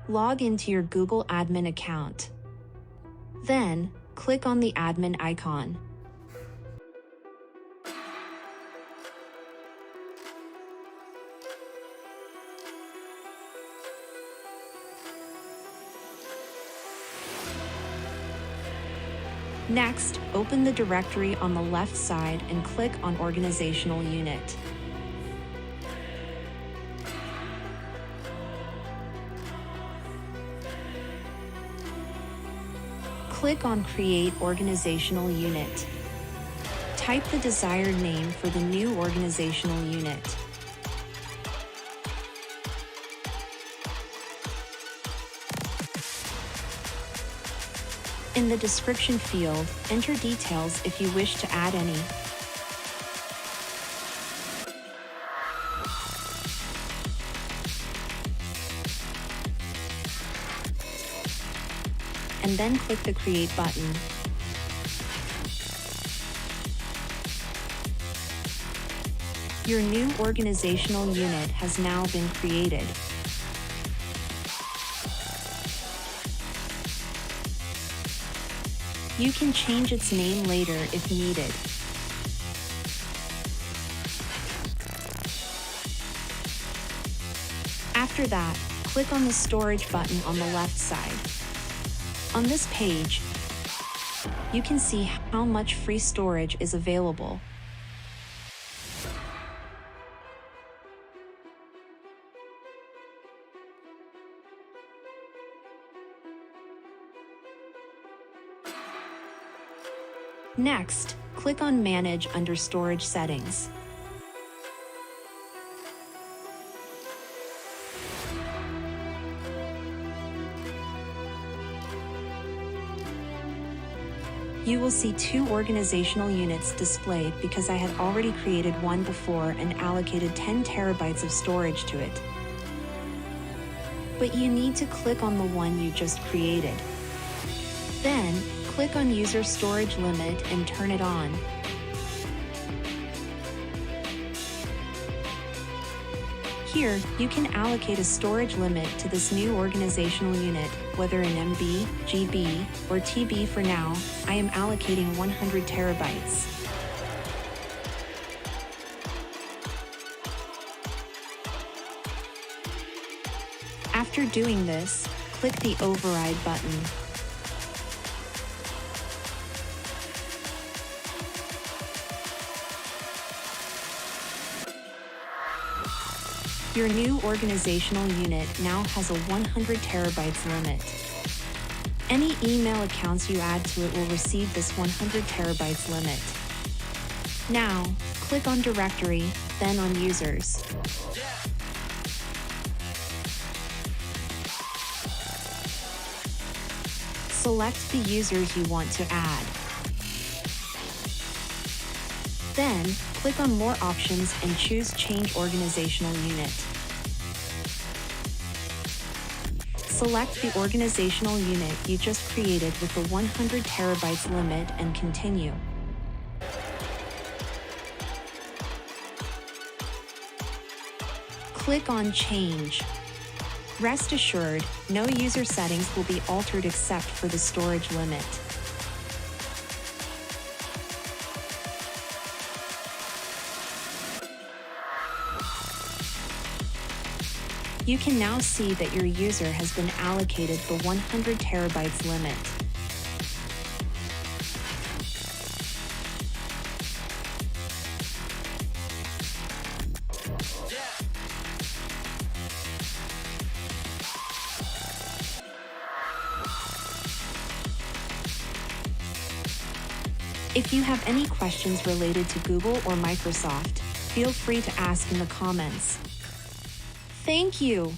Log into your Google admin account. Then, click on the admin icon. Next, open the directory on the left side and click on Organizational Unit. Click on Create Organizational Unit. Type the desired name for the new organizational unit. In the description field, enter details if you wish to add any. And then click the Create button. Your new organizational unit has now been created. You can change its name later if needed. After that, click on the Storage button on the left side. On this page, you can see how much free storage is available. Next, click on Manage under Storage Settings. You will see two organizational units displayed because I had already created one before and allocated 10 terabytes of storage to it. But you need to click on the one you just created. Then, click on User Storage Limit and turn it on. Here, you can allocate a storage limit to this new organizational unit, whether in MB, GB, or TB. For now, I am allocating 100 terabytes. After doing this, click the Override button. Your new organizational unit now has a 100 terabytes limit. Any email accounts you add to it will receive this 100 terabytes limit. Now, click on Directory, then on Users. Select the users you want to add. Then, click on More Options and choose Change Organizational Unit. Select the organizational unit you just created with the 100 terabytes limit and continue. Click on Change. Rest assured, no user settings will be altered except for the storage limit. You can now see that your user has been allocated the 100 terabytes limit. If you have any questions related to Google or Microsoft, feel free to ask in the comments. Thank you.